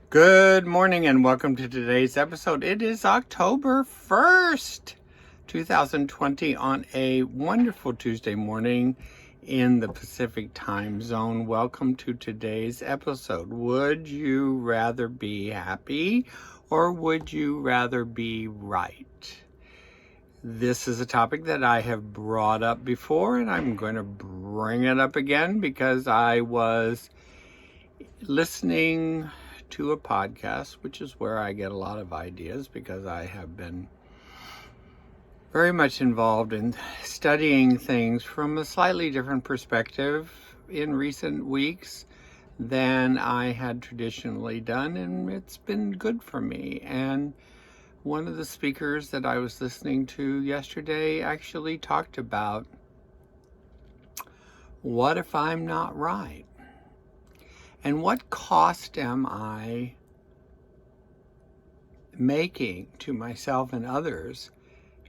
Good morning and welcome to today's episode. It is October 1st, 2020 on a wonderful Tuesday morning in the Pacific time zone. Welcome to today's episode. Would you rather be happy or would you rather be right? This is a topic that I have brought up before and I'm going to bring it up again because I was listening to a podcast, which is where I get a lot of ideas because I have been very much involved in studying things from a slightly different perspective in recent weeks than I had traditionally done, and it's been good for me. And one of the speakers that I was listening to yesterday actually talked about, what if I'm not right? And what cost am I making to myself and others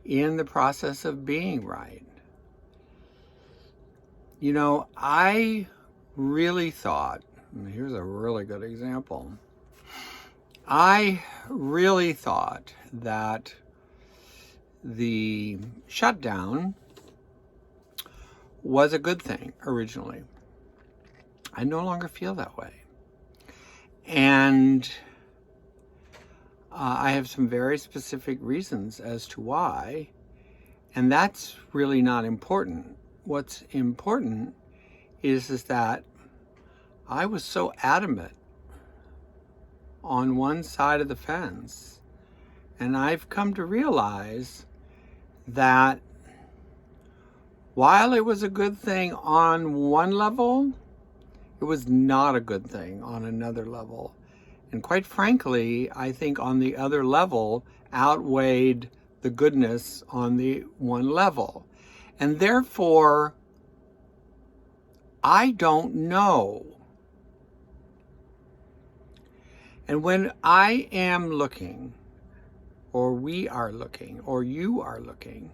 in the process of being right? You know, I really thought, and here's a really good example. I really thought that the shutdown was a good thing originally. I no longer feel that way. And I have some very specific reasons as to why, and that's really not important. What's important is that I was so adamant on one side of the fence, and I've come to realize that while it was a good thing on one level, it was not a good thing on another level. And quite frankly, I think on the other level outweighed the goodness on the one level. And therefore, I don't know. And when I am looking, or we are looking, or you are looking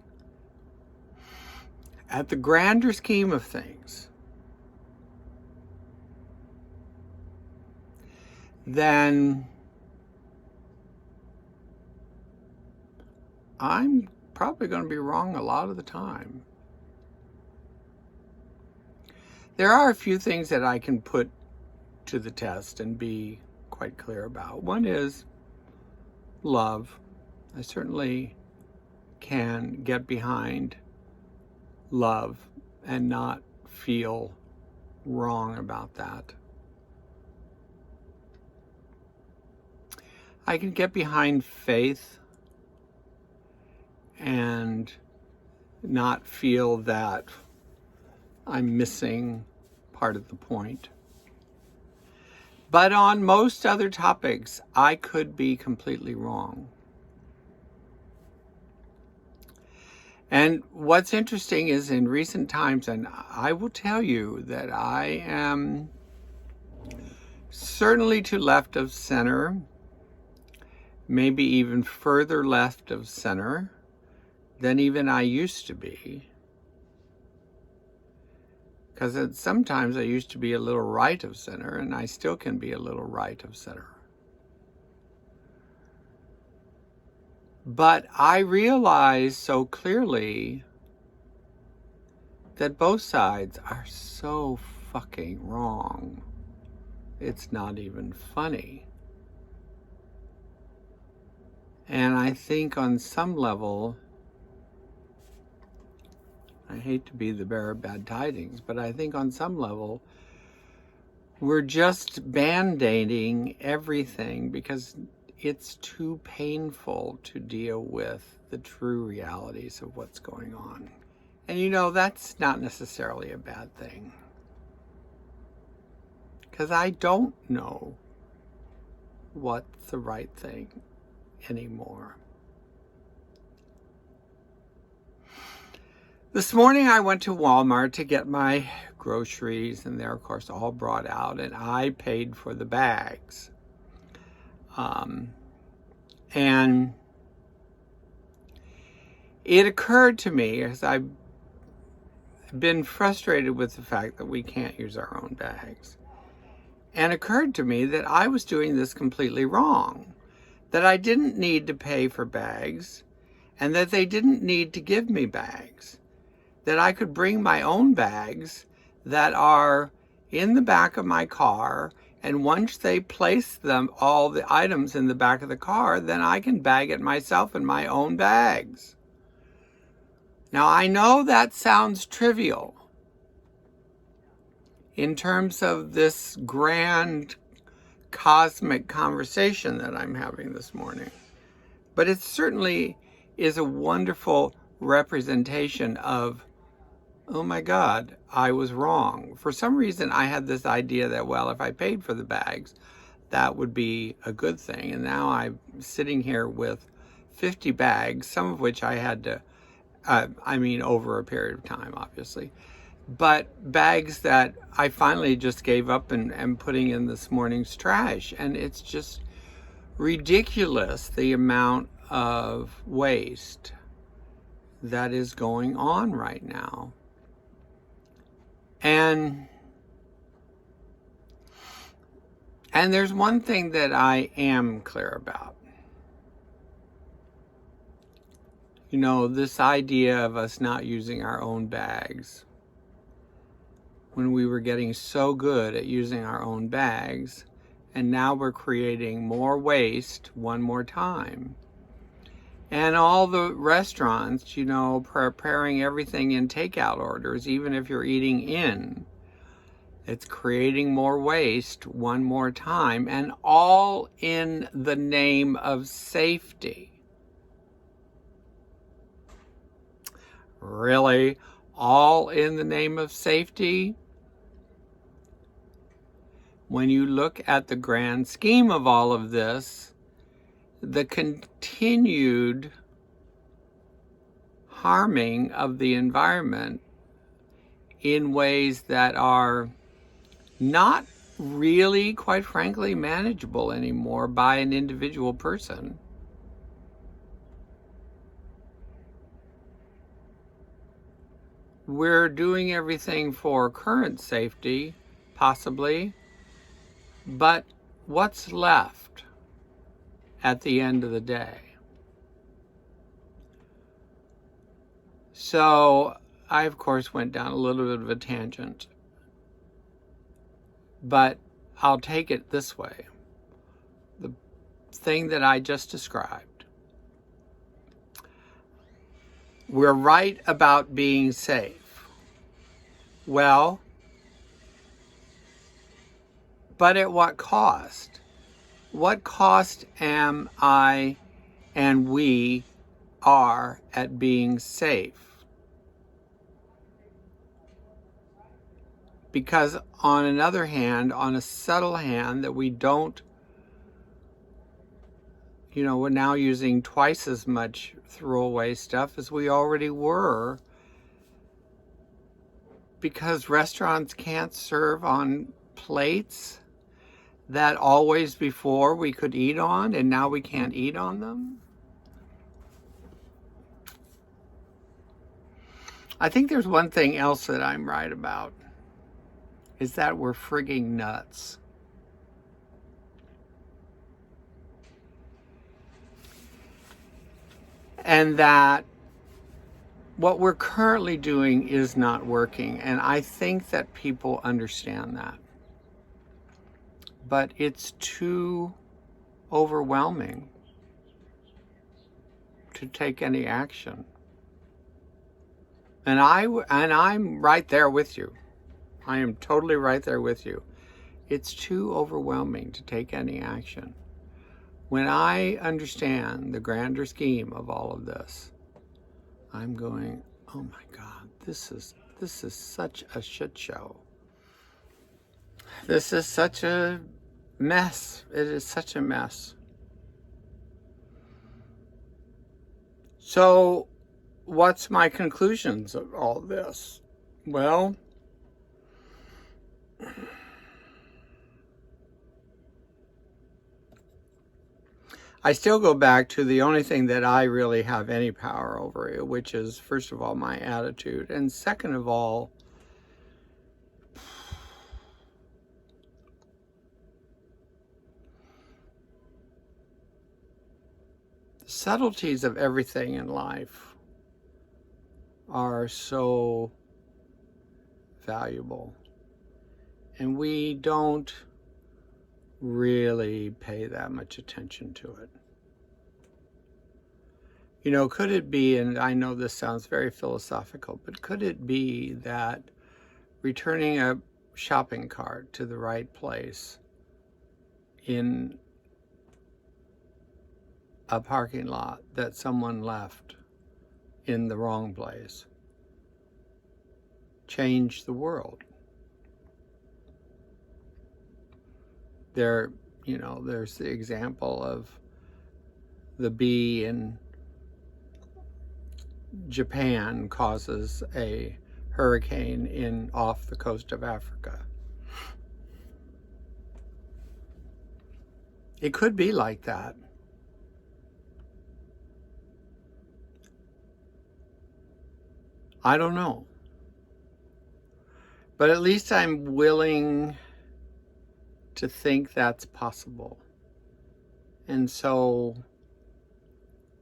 at the grander scheme of things, then I'm probably going to be wrong a lot of the time. There are a few things that I can put to the test and be quite clear about. One is love. I certainly can get behind love and not feel wrong about that. I can get behind faith and not feel that I'm missing part of the point. But on most other topics, I could be completely wrong. And what's interesting is in recent times, and I will tell you that I am certainly to left of center, maybe even further left of center than even I used to be. Because sometimes I used to be a little right of center, and I still can be a little right of center. But I realize so clearly that both sides are so fucking wrong. It's not even funny. And I think on some level, I hate to be the bearer of bad tidings, but I think on some level, we're just band-aiding everything because it's too painful to deal with the true realities of what's going on. And you know, that's not necessarily a bad thing. Because I don't know what's the right thing anymore. This morning I went to Walmart to get my groceries, and they're of course all brought out, and I paid for the bags. And it occurred to me, as I've been frustrated with the fact that we can't use our own bags, and occurred to me that I was doing this completely wrong, that I didn't need to pay for bags, and that they didn't need to give me bags, that I could bring my own bags that are in the back of my car, and once they place them, all the items in the back of the car, then I can bag it myself in my own bags. Now, I know that sounds trivial in terms of this grand cosmic conversation that I'm having this morning, but it certainly is a wonderful representation of, oh my God, I was wrong. For some reason, I had this idea that, well, if I paid for the bags, that would be a good thing. And now I'm sitting here with 50 bags, some of which I had to, over a period of time, obviously, but bags that I finally just gave up and am putting in this morning's trash. And it's just ridiculous, the amount of waste that is going on right now. And there's one thing that I am clear about. You know, this idea of us not using our own bags. When we were getting so good at using our own bags, and now we're creating more waste one more time. And all the restaurants, you know, preparing everything in takeout orders, even if you're eating in, it's creating more waste one more time, and all in the name of safety. Really? All in the name of safety? When you look at the grand scheme of all of this, the continued harming of the environment in ways that are not really, quite frankly, manageable anymore by an individual person. We're doing everything for current safety, possibly, but what's left at the end of the day? So I, of course, went down a little bit of a tangent, but I'll take it this way. The thing that I just described, we're right about being safe. Well, but at what cost? What cost am I and we are at being safe? Because on another hand, on a subtle hand that we don't, you know, we're now using twice as much throwaway stuff as we already were, because restaurants can't serve on plates that always before we could eat on, and now we can't eat on them. I think there's one thing else that I'm right about, is that we're frigging nuts. And that what we're currently doing is not working. And I think that people understand that. But it's too overwhelming to take any action. And I'm right there with you. I am totally right there with you. It's too overwhelming to take any action. When I understand the grander scheme of all of this, I'm going, oh my God, this is such a shit show. This is such a mess. It is such a mess. So, what's my conclusions of all this? Well, I still go back to the only thing that I really have any power over, which is, first of all, my attitude. And second of all, The subtleties of everything in life are so valuable, and we don't really pay that much attention to it. You know, could it be, and I know this sounds very philosophical, but could it be that returning a shopping cart to the right place in a parking lot that someone left in the wrong place changed the world? There's the example of the bee in Japan causes a hurricane off the coast of Africa. It could be like that. I don't know. But at least I'm willing to think that's possible. And so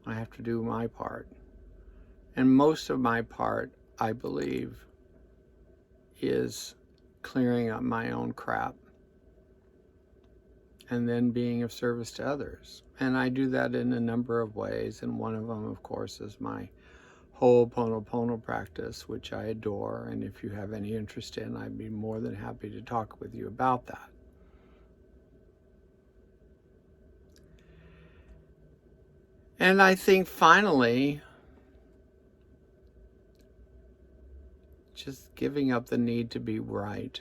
I have to do my part. And most of my part, I believe, is clearing up my own crap and then being of service to others. And I do that in a number of ways. And one of them, of course, is my Ho'oponopono practice, which I adore. And if you have any interest in, I'd be more than happy to talk with you about that. And I think finally, just giving up the need to be right,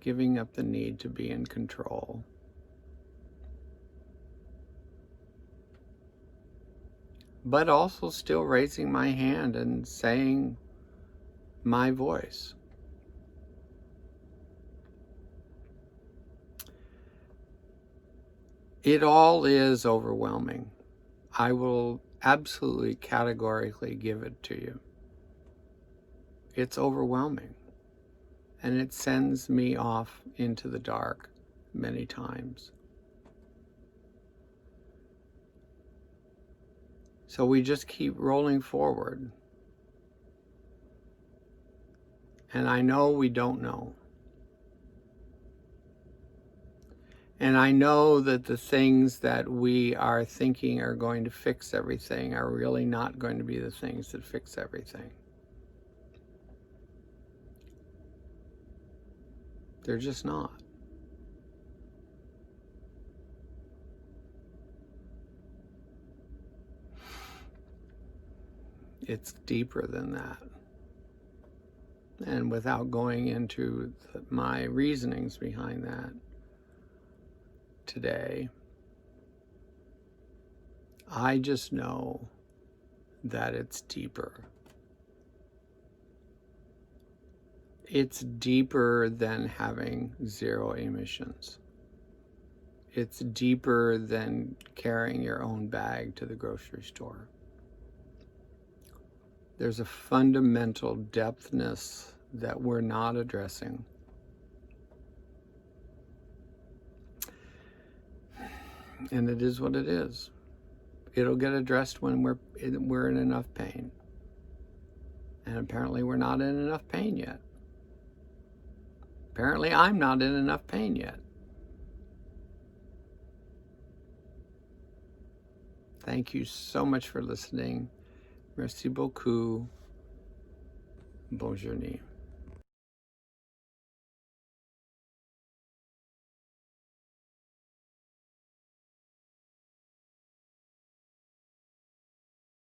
giving up the need to be in control, but also still raising my hand and saying my voice. It all is overwhelming. I will absolutely categorically give it to you. It's overwhelming. And it sends me off into the dark many times. So we just keep rolling forward. And I know we don't know. And I know that the things that we are thinking are going to fix everything are really not going to be the things that fix everything. They're just not. It's deeper than that. And without going into my reasonings behind that today, I just know that it's deeper. It's deeper than having zero emissions. It's deeper than carrying your own bag to the grocery store. There's a fundamental depthness that we're not addressing. And it is what it is. It'll get addressed when we're in enough pain. And apparently we're not in enough pain yet. Apparently I'm not in enough pain yet. Thank you so much for listening. Merci beaucoup. Bonne journée.